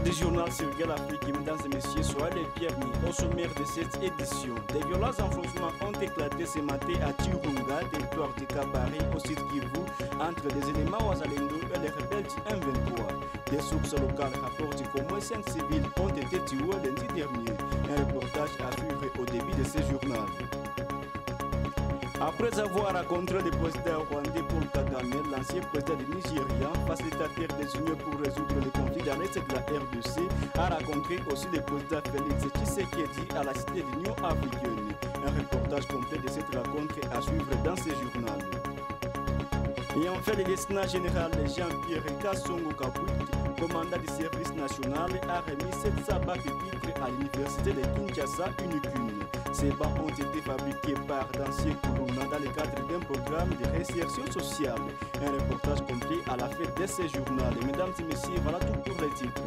Du journal Sénégal Afrique, mesdames et messieurs, soyez les bienvenus au sommaire de cette édition. Des violents affrontements ont éclaté ce matin à Chirunga, territoire du Kabare, au sud Kivu, entre les éléments Ouazalendo et les rebelles du M23. Des sources locales rapportent qu'au moins 5 civils ont été tués lundi dernier. Un reportage assuré au début de ce journal. Après avoir rencontré le président rwandais Paul Kagame, l'ancien président du Nigeria, facilitateur des unions pour résoudre le conflit dans l'est de la RDC, a rencontré aussi le président Félix Tshisekedi à la cité de l'Union africaine. Un reportage complet de cette rencontre à suivre dans ce journal. Et enfin, le lieutenant général Jean-Pierre Kassongo Kabouki, commandant du service national, a remis 700 bacs pupitres à l'université de Kinshasa Unikune. Ces bancs ont été fabriqués par d'anciens Koulouna dans le cadre d'un programme de réinsertion sociale. Un reportage complet à la fin de ce journal. Mesdames et messieurs, voilà tout pour les titres.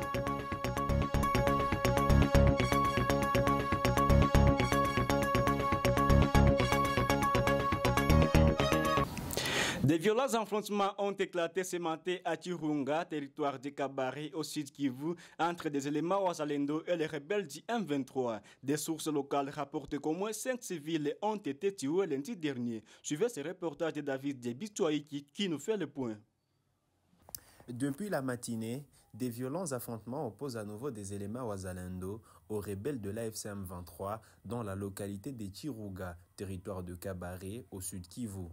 Des violents affrontements ont éclaté ce matin à Chirunga, territoire de Kabare, au sud Kivu, entre des éléments Ouazalendo et les rebelles du M23. Des sources locales rapportent qu'au moins 5 civils ont été tués lundi dernier. Suivez ce reportage de David Debistouaïki qui nous fait le point. Depuis la matinée, des violents affrontements opposent à nouveau des éléments Ouazalendo aux rebelles de l'AFC M23 dans la localité de Chirunga, territoire de Kabare, au sud Kivu.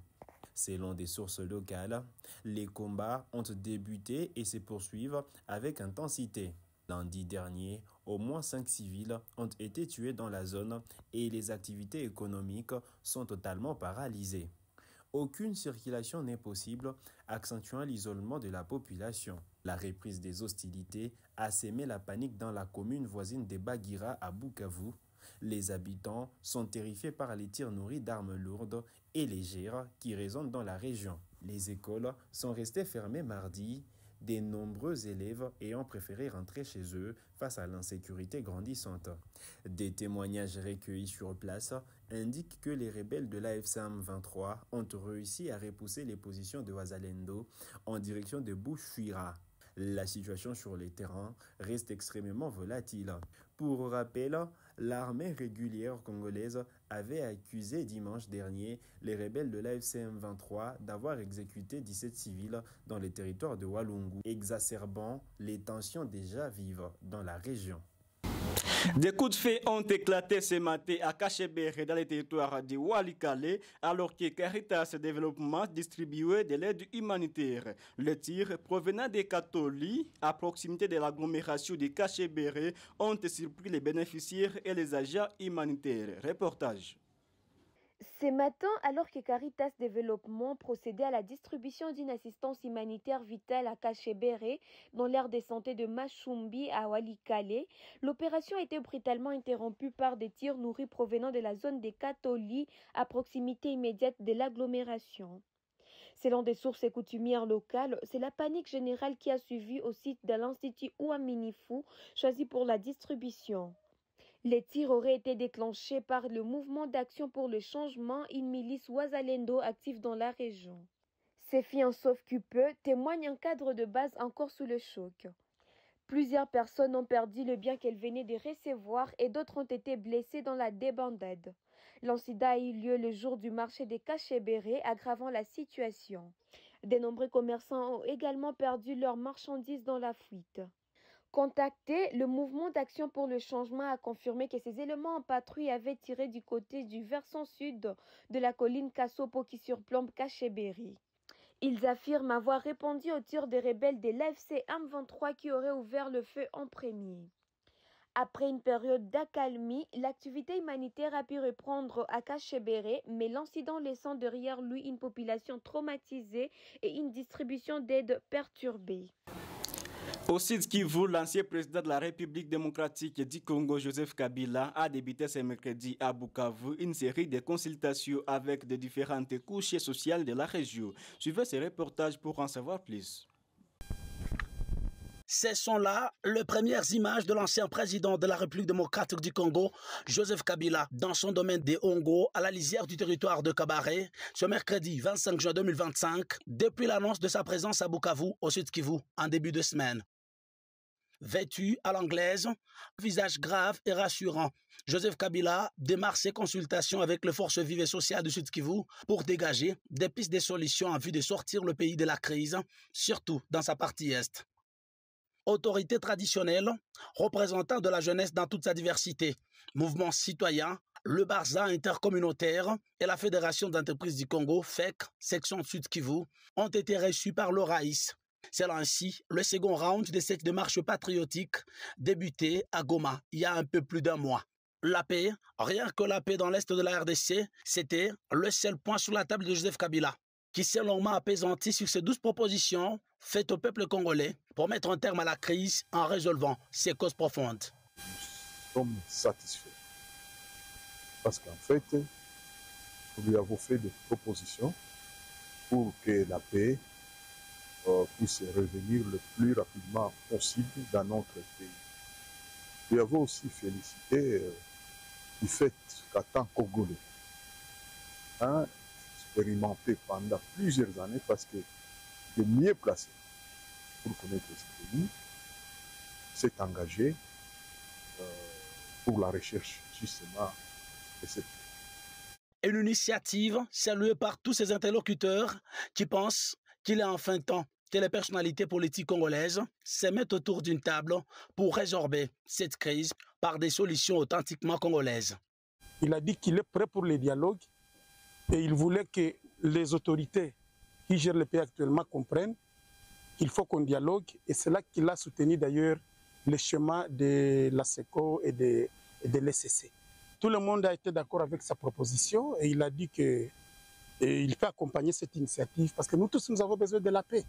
Selon des sources locales, les combats ont débuté et se poursuivent avec intensité. Lundi dernier, au moins 5 civils ont été tués dans la zone et les activités économiques sont totalement paralysées. Aucune circulation n'est possible, accentuant l'isolement de la population. La reprise des hostilités a sémé la panique dans la commune voisine de Bagira à Bukavu. Les habitants sont terrifiés par les tirs nourris d'armes lourdes et légères qui résonnent dans la région. Les écoles sont restées fermées mardi, de nombreux élèves ayant préféré rentrer chez eux face à l'insécurité grandissante. Des témoignages recueillis sur place indiquent que les rebelles de l'AFC M23 ont réussi à repousser les positions de Ouazalendo en direction de Bouchouira. La situation sur les terrains reste extrêmement volatile. Pour rappel, l'armée régulière congolaise avait accusé dimanche dernier les rebelles de l'AFC M23 d'avoir exécuté 17 civils dans les territoires de Walungu, exacerbant les tensions déjà vives dans la région. Des coups de feu ont éclaté ce matin à Kachebere dans le territoire de Walikale alors que Caritas Développement distribuait de l'aide humanitaire. Les tirs provenant des Katoli à proximité de l'agglomération de Kachebere ont surpris les bénéficiaires et les agents humanitaires. Reportage. Ce matin, alors que Caritas Développement procédait à la distribution d'une assistance humanitaire vitale à Kachebere, dans l'aire de santé de Machumbi à Walikale, l'opération a été brutalement interrompue par des tirs nourris provenant de la zone des Katoli à proximité immédiate de l'agglomération. Selon des sources coutumières locales, c'est la panique générale qui a suivi au site de l'Institut Ouaminifu, choisi pour la distribution. Les tirs auraient été déclenchés par le mouvement d'action pour le changement, une milice Ouazalendo active dans la région. Ces filles en sauf que peu témoignent un cadre de base encore sous le choc. Plusieurs personnes ont perdu le bien qu'elles venaient de recevoir et d'autres ont été blessées dans la débandade. L'incident a eu lieu le jour du marché des Kachebere, aggravant la situation. De nombreux commerçants ont également perdu leurs marchandises dans la fuite. Contacté, le mouvement d'action pour le changement a confirmé que ces éléments en patrouille avaient tiré du côté du versant sud de la colline Kassopo qui surplombe Kachebere. Ils affirment avoir répondu aux tirs des rebelles de l'AFC M23 qui auraient ouvert le feu en premier. Après une période d'accalmie, l'activité humanitaire a pu reprendre à Kachebere, mais l'incident laissant derrière lui une population traumatisée et une distribution d'aide perturbée. Au sud Kivu, l'ancien président de la République démocratique du Congo, Joseph Kabila, a débuté ce mercredi à Bukavu une série de consultations avec de différentes couches sociales de la région. Suivez ce reportage pour en savoir plus. Ce sont là les premières images de l'ancien président de la République démocratique du Congo, Joseph Kabila, dans son domaine des Hongo, à la lisière du territoire de Kabare, ce mercredi 25 juin 2025, depuis l'annonce de sa présence à Bukavu, au sud Kivu, en début de semaine. Vêtu à l'anglaise, visage grave et rassurant, Joseph Kabila démarre ses consultations avec les forces vives et sociales du Sud Kivu pour dégager des pistes de solutions en vue de sortir le pays de la crise, surtout dans sa partie est. Autorité traditionnelle, représentant de la jeunesse dans toute sa diversité, mouvement citoyen, le Barza intercommunautaire et la Fédération d'entreprises du Congo, FEC, section Sud Kivu, ont été reçus par le Raïs. C'est ainsi le second round de cette démarche patriotique débutée à Goma il y a un peu plus d'un mois. La paix, rien que la paix dans l'est de la RDC, c'était le seul point sur la table de Joseph Kabila, qui s'est longuement apaisanti sur ces 12 propositions faites au peuple congolais pour mettre un terme à la crise en résolvant ses causes profondes. Nous sommes satisfaits parce qu'en fait, nous lui avons fait des propositions pour que la paix puisse revenir le plus rapidement possible dans notre pays. Nous avons aussi félicité du fait qu'en tant Congolais, expérimenté pendant plusieurs années parce que le mieux placé pour connaître ce pays s'est engagé pour la recherche justement de cette paix. Une initiative saluée par tous ces interlocuteurs qui pensent qu'il est enfin temps que les personnalités politiques congolaises se mettent autour d'une table pour résorber cette crise par des solutions authentiquement congolaises. Il a dit qu'il est prêt pour les dialogues et il voulait que les autorités qui gèrent le pays actuellement comprennent qu'il faut qu'on dialogue et c'est là qu'il a soutenu d'ailleurs le chemin de la SECO et de l'ECC. Tout le monde a été d'accord avec sa proposition et il a dit qu'il peut accompagner cette initiative parce que nous tous nous avons besoin de la paix.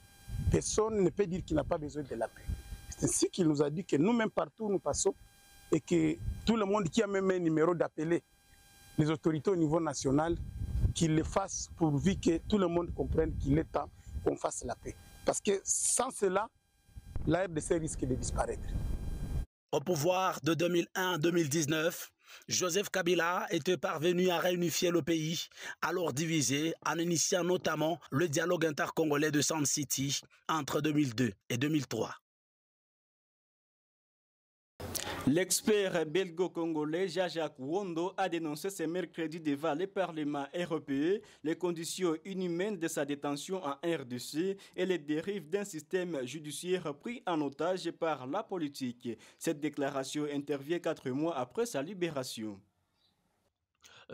Personne ne peut dire qu'il n'a pas besoin de la paix. C'est ainsi qu'il nous a dit que nous-mêmes partout où nous passons et que tout le monde qui a même un numéro d'appeler les autorités au niveau national, qu'ils le fassent pourvu que tout le monde comprenne qu'il est temps qu'on fasse la paix. Parce que sans cela, la RDC risque de disparaître. Au pouvoir de 2001 à 2019, Joseph Kabila était parvenu à réunifier le pays, alors divisé, en initiant notamment le dialogue intercongolais de Sound City entre 2002 et 2003. L'expert belgo-congolais Jean-Jacques Wondo a dénoncé ce mercredi devant le Parlement européen les conditions inhumaines de sa détention en RDC et les dérives d'un système judiciaire pris en otage par la politique. Cette déclaration intervient 4 mois après sa libération.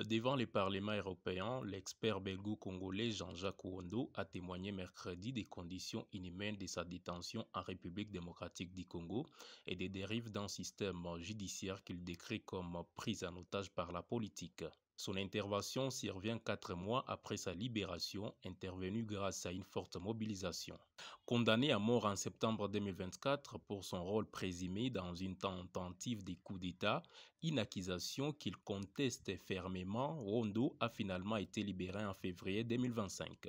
Devant les parlements européens, l'expert belgo-congolais Jean-Jacques Wondo a témoigné mercredi des conditions inhumaines de sa détention en République démocratique du Congo et des dérives d'un système judiciaire qu'il décrit comme prise en otage par la politique. Son intervention survient 4 mois après sa libération, intervenue grâce à une forte mobilisation. Condamné à mort en septembre 2024 pour son rôle présumé dans une tentative de coup d'État, une accusation qu'il conteste fermement, Wondo a finalement été libéré en février 2025.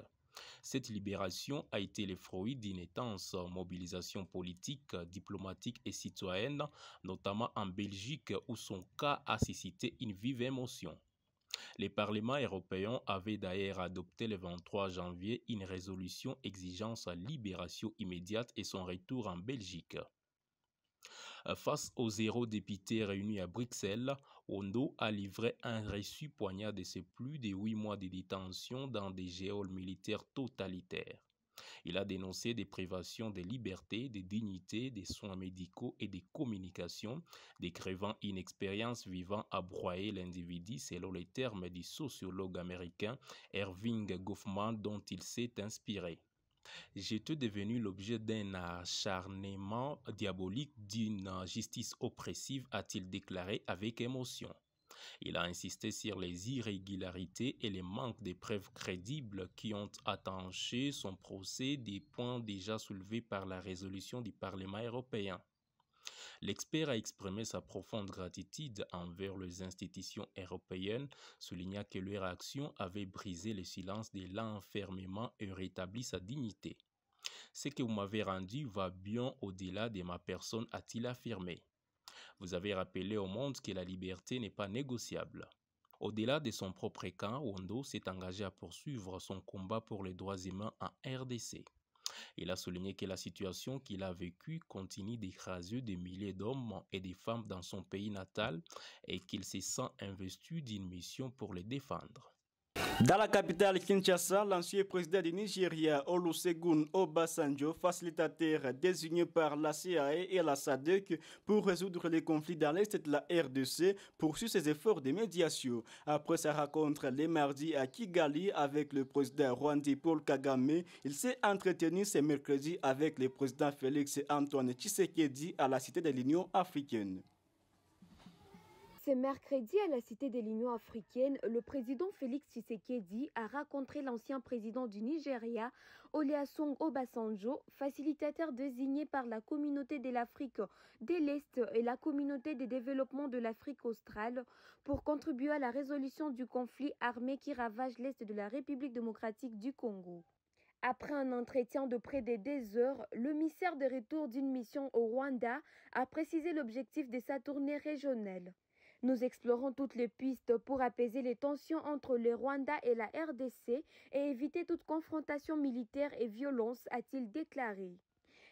Cette libération a été le fruit d'une intense mobilisation politique, diplomatique et citoyenne, notamment en Belgique où son cas a suscité une vive émotion. Les parlements européens avaient d'ailleurs adopté le 23 janvier une résolution exigeant sa libération immédiate et son retour en Belgique. Face aux 0 députés réunis à Bruxelles, Wondo a livré un reçu poignard de ses plus de 8 mois de détention dans des geôles militaires totalitaires. Il a dénoncé des privations de liberté, de dignité, des soins médicaux et des communications, décrivant une expérience vivant à broyer l'individu selon les termes du sociologue américain Erving Goffman dont il s'est inspiré. J'étais devenu l'objet d'un acharnement diabolique, d'une justice oppressive, a-t-il déclaré avec émotion. Il a insisté sur les irrégularités et les manques de preuves crédibles qui ont attaché son procès, des points déjà soulevés par la résolution du Parlement européen. L'expert a exprimé sa profonde gratitude envers les institutions européennes, soulignant que leur action avait brisé le silence de l'enfermement et rétabli sa dignité. Ce que vous m'avez rendu va bien au-delà de ma personne, a-t-il affirmé. Vous avez rappelé au monde que la liberté n'est pas négociable. Au-delà de son propre camp, Wondo s'est engagé à poursuivre son combat pour les droits humains en RDC. Il a souligné que la situation qu'il a vécue continue d'écraser des milliers d'hommes et de femmes dans son pays natal et qu'il se sent investi d'une mission pour les défendre. Dans la capitale Kinshasa, l'ancien président du Nigeria, Olusegun Obasanjo, facilitateur désigné par la CIA et la SADC pour résoudre les conflits dans l'Est de la RDC, poursuit ses efforts de médiation. Après sa rencontre les mardis à Kigali avec le président rwandais Paul Kagame, il s'est entretenu ce mercredi avec le président Félix Antoine Tshisekedi à la Cité de l'Union africaine. Ce mercredi, à la Cité de l'Union africaine, le président Félix Tshisekedi a rencontré l'ancien président du Nigeria, Olusegun Obasanjo, facilitateur désigné par la communauté de l'Afrique de l'Est et la communauté de développement de l'Afrique australe, pour contribuer à la résolution du conflit armé qui ravage l'Est de la République démocratique du Congo. Après un entretien de près de 2 heures, le ministère de retour d'une mission au Rwanda a précisé l'objectif de sa tournée régionale. Nous explorons toutes les pistes pour apaiser les tensions entre le Rwanda et la RDC et éviter toute confrontation militaire et violence, a-t-il déclaré.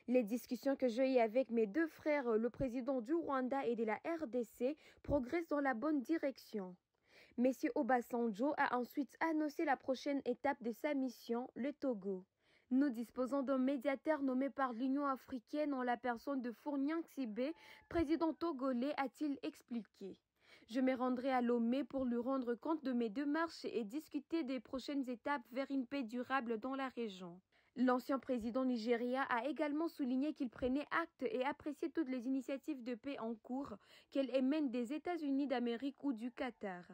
Les discussions que j'ai eues avec mes 2 frères, le président du Rwanda et de la RDC, progressent dans la bonne direction. M. Obasanjo a ensuite annoncé la prochaine étape de sa mission, le Togo. Nous disposons d'un médiateur nommé par l'Union africaine en la personne de Fournian Sibé, président togolais, a-t-il expliqué. Je me rendrai à Lomé pour lui rendre compte de mes démarches et discuter des prochaines étapes vers une paix durable dans la région. L'ancien président nigérien a également souligné qu'il prenait acte et appréciait toutes les initiatives de paix en cours, qu'elles émanent des États-Unis d'Amérique ou du Qatar.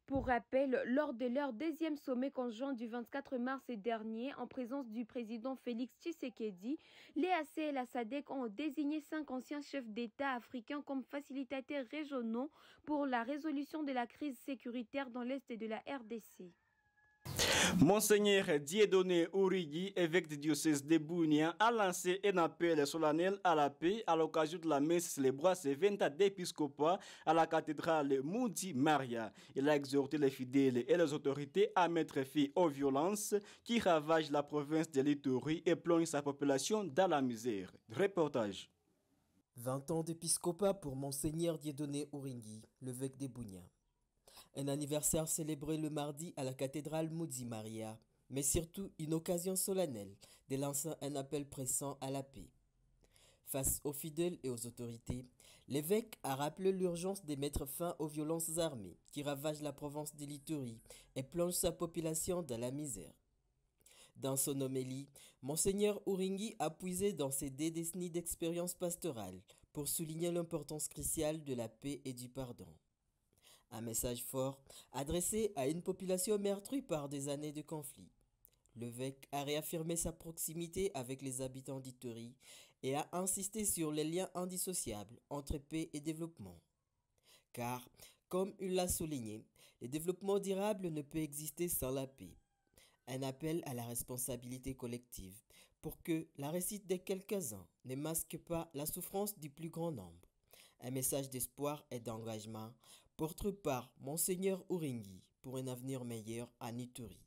Pour rappel, lors de leur 2e sommet conjoint du 24 mars dernier, en présence du président Félix Tshisekedi, l'EAC et la SADC ont désigné 5 anciens chefs d'État africains comme facilitateurs régionaux pour la résolution de la crise sécuritaire dans l'Est de la RDC. Monseigneur Dieudonné Ourigui, évêque du diocèse de Bunia, a lancé un appel solennel à la paix à l'occasion de la messe célébrée ce 20 d'épiscopat à la cathédrale Moudi Maria. Il a exhorté les fidèles et les autorités à mettre fin aux violences qui ravagent la province de l'Ituri et plongent sa population dans la misère. Reportage. 20 ans d'épiscopat pour Monseigneur Dieudonné Ourigui, l'évêque de Bunia. Un anniversaire célébré le mardi à la cathédrale Moudi Maria, mais surtout une occasion solennelle de lancer un appel pressant à la paix. Face aux fidèles et aux autorités, l'évêque a rappelé l'urgence de mettre fin aux violences armées qui ravagent la province de l'Ituri et plongent sa population dans la misère. Dans son homélie, Monseigneur Ourigui a puisé dans ses 2 décennies d'expérience pastorale pour souligner l'importance cruciale de la paix et du pardon. Un message fort adressé à une population meurtrie par des années de conflit. L'évêque a réaffirmé sa proximité avec les habitants d'Ituri et a insisté sur les liens indissociables entre paix et développement. Car, comme il l'a souligné, le développement durable ne peut exister sans la paix. Un appel à la responsabilité collective pour que la réussite de quelques-uns ne masque pas la souffrance du plus grand nombre. Un message d'espoir et d'engagement porté par Monseigneur Ourigui pour un avenir meilleur à Ituri.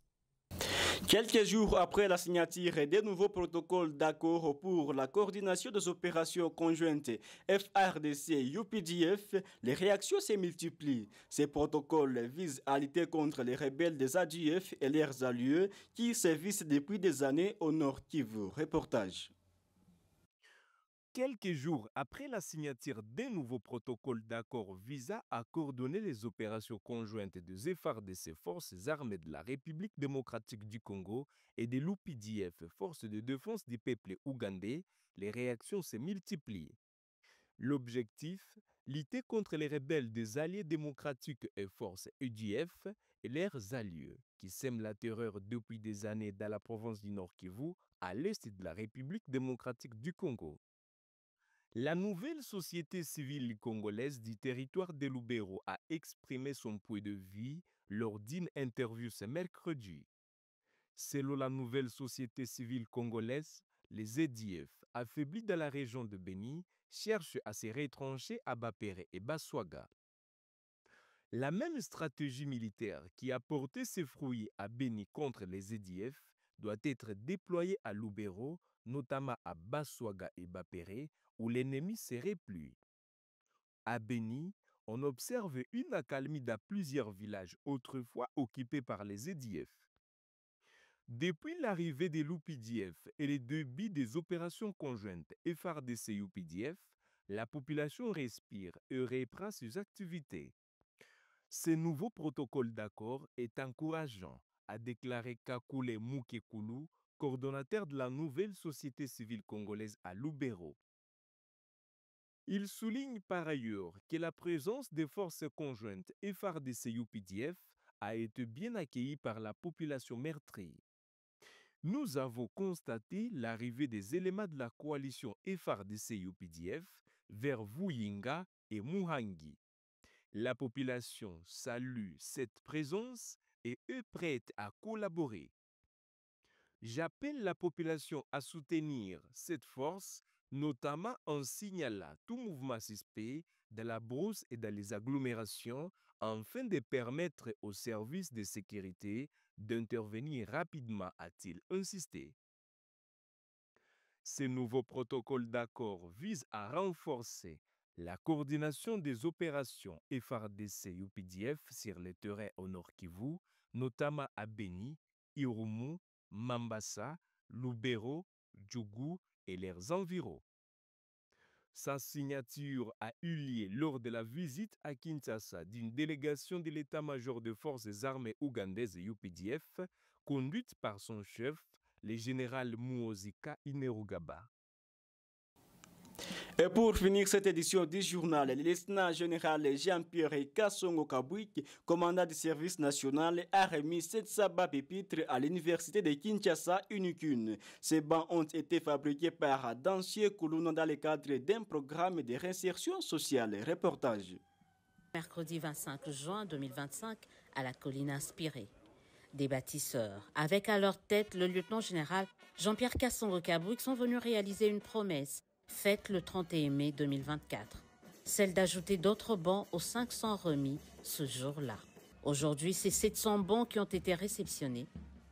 Quelques jours après la signature des nouveaux protocoles d'accord pour la coordination des opérations conjointes FARDC-UPDF, les réactions se multiplient. Ces protocoles visent à lutter contre les rebelles des ADF et leurs alliés qui sévissent depuis des années au Nord Kivu. Reportage. Quelques jours après la signature des nouveaux protocoles d'accord visant à coordonner les opérations conjointes des FARDC, Forces armées de la République démocratique du Congo, et de l'UPDF, Forces de défense du peuple ougandais, les réactions se multiplient. L'objectif, lutter contre les rebelles des alliés démocratiques et forces EDF et leurs alliés, qui sèment la terreur depuis des années dans la province du Nord Kivu, à l'est de la République démocratique du Congo. La nouvelle société civile congolaise du territoire de Lubero a exprimé son point de vue lors d'une interview ce mercredi. Selon la nouvelle société civile congolaise, les EDF, affaiblis dans la région de Beni, cherchent à se retrancher à Bapere et Baswaga. La même stratégie militaire qui a porté ses fruits à Beni contre les EDF doit être déployé à Lubero, notamment à Baswaga et Bapere, où l'ennemi serait plus. À Beni, on observe une accalmie dans plusieurs villages autrefois occupés par les EDF. Depuis l'arrivée des l'UPDF et le début des opérations conjointes FARDC-UPDF, la population respire et reprend ses activités. Ce nouveau protocole d'accord est encourageant, a déclaré Kakule Mukekulu, coordonnateur de la nouvelle société civile congolaise à Lubero. Il souligne par ailleurs que la présence des forces conjointes FARDC-UPDF a été bien accueillie par la population meurtrie. Nous avons constaté l'arrivée des éléments de la coalition FARDC-UPDF vers Vuyinga et Muhangi. La population salue cette présence et est prête à collaborer. J'appelle la population à soutenir cette force, notamment en signalant tout mouvement suspect dans la brousse et dans les agglomérations, afin de permettre aux services de sécurité d'intervenir rapidement, a-t-il insisté. Ce nouveau protocole d'accord vise à renforcer la coordination des opérations FARDC-UPDF sur les terrains au Nord Kivu, notamment à Beni, Irumu, Mambasa, Lubero, Djougou et leurs environs. Sa signature a eu lieu lors de la visite à Kinshasa d'une délégation de l'état-major des forces armées ougandaises UPDF, conduite par son chef, le général Muhoozi Kainerugaba. Et pour finir cette édition du journal, le lieutenant général Jean-Pierre Kassongo Kabouik, commandant du service national, a remis 700 bancs pupitres à l'université de Kinshasa Unikune. Ces bancs ont été fabriqués par d'anciens Koulouna dans le cadre d'un programme de réinsertion sociale. Reportage. Mercredi 25 juin 2025 à la colline inspirée. Des bâtisseurs, avec à leur tête le lieutenant général Jean-Pierre Kassongo Kabouik, sont venus réaliser une promesse faite le 31 mai 2024, celle d'ajouter d'autres bancs aux 500 remis ce jour-là. Aujourd'hui, c'est 700 bancs qui ont été réceptionnés.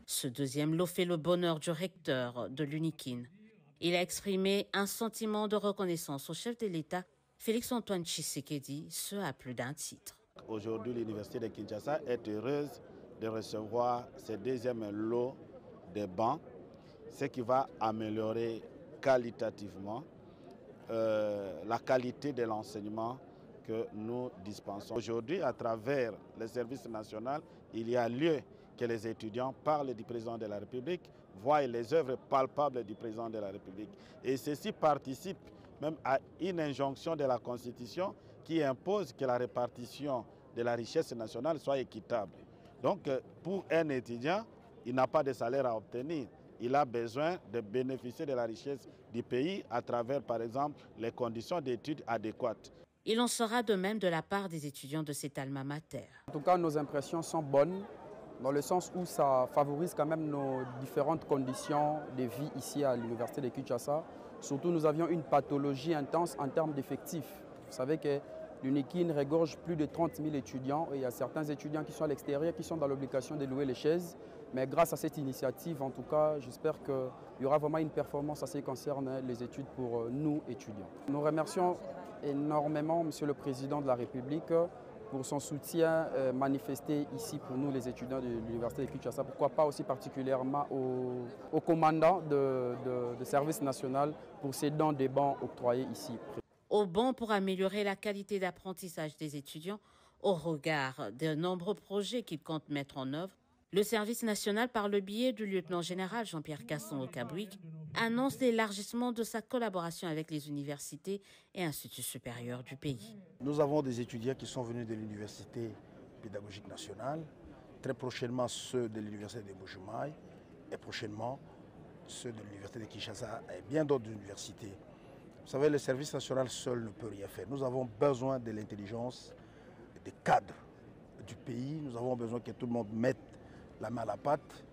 Ce deuxième lot fait le bonheur du recteur de l'Unikine. Il a exprimé un sentiment de reconnaissance au chef de l'État, Félix-Antoine Tshisekedi, ce à plus d'un titre. Aujourd'hui, l'université de Kinshasa est heureuse de recevoir ce deuxième lot de bancs, ce qui va améliorer qualitativement la qualité de l'enseignement que nous dispensons. Aujourd'hui, à travers le service national, il y a lieu que les étudiants parlent du président de la République, voient les œuvres palpables du président de la République. Et ceci participe même à une injonction de la Constitution qui impose que la répartition de la richesse nationale soit équitable. Donc, pour un étudiant, il n'a pas de salaire à obtenir. Il a besoin de bénéficier de la richesse du pays à travers, par exemple, les conditions d'études adéquates. Il en sera de même de la part des étudiants de cet alma mater. En tout cas, nos impressions sont bonnes, dans le sens où ça favorise quand même nos différentes conditions de vie ici à l'université de Kinshasa. Surtout, nous avions une pathologie intense en termes d'effectifs. Vous savez que l'Unikine regorge plus de 30 000 étudiants et il y a certains étudiants qui sont à l'extérieur qui sont dans l'obligation de louer les chaises. Mais grâce à cette initiative, en tout cas, j'espère qu'il y aura vraiment une performance à ce qui concerne les études pour nous, étudiants. Nous remercions énormément M. le Président de la République pour son soutien manifesté ici pour nous, les étudiants de l'Université de Kinshasa. Pourquoi pas aussi particulièrement au commandant de service national pour ces dons des bancs octroyés ici. Au banc pour améliorer la qualité d'apprentissage des étudiants au regard de nombreux projets qu'il compte mettre en œuvre, le service national, par le biais du lieutenant général Jean-Pierre Kassongo Kabouik, annonce l'élargissement de sa collaboration avec les universités et instituts supérieurs du pays. Nous avons des étudiants qui sont venus de l'Université pédagogique nationale, très prochainement ceux de l'Université de Mbuji-Mayi et prochainement ceux de l'Université de Kinshasa et bien d'autres universités. Vous savez, le service national seul ne peut rien faire. Nous avons besoin de l'intelligence des cadres du pays. Nous avons besoin que tout le monde mette la main à la pâte,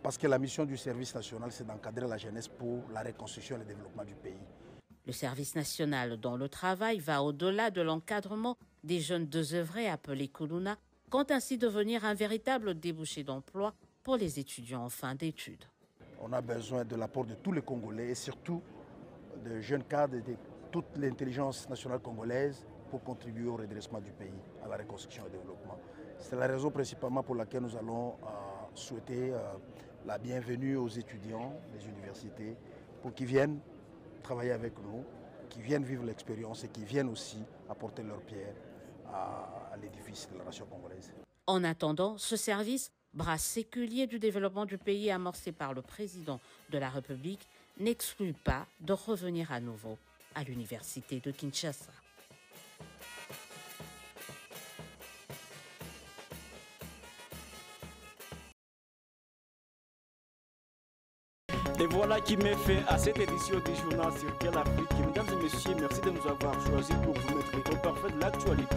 parce que la mission du service national, c'est d'encadrer la jeunesse pour la reconstruction et le développement du pays. Le service national, dont le travail va au-delà de l'encadrement des jeunes désœuvrés appelés Koulouna, compte ainsi devenir un véritable débouché d'emploi pour les étudiants en fin d'études. On a besoin de l'apport de tous les Congolais et surtout de jeunes cadres et de toute l'intelligence nationale congolaise pour contribuer au redressement du pays, à la reconstruction et au développement. C'est la raison principalement pour laquelle nous allons souhaiter la bienvenue aux étudiants des universités pour qu'ils viennent travailler avec nous, qu'ils viennent vivre l'expérience et qu'ils viennent aussi apporter leur pierre à l'édifice de la nation congolaise. En attendant, ce service, bras séculier du développement du pays amorcé par le président de la République, n'exclut pas de revenir à nouveau à l'université de Kinshasa. Et voilà qui met fin à cette édition du journal sur Quelle Afrique. Mesdames et messieurs, merci de nous avoir choisis pour vous mettre au parfait de l'actualité.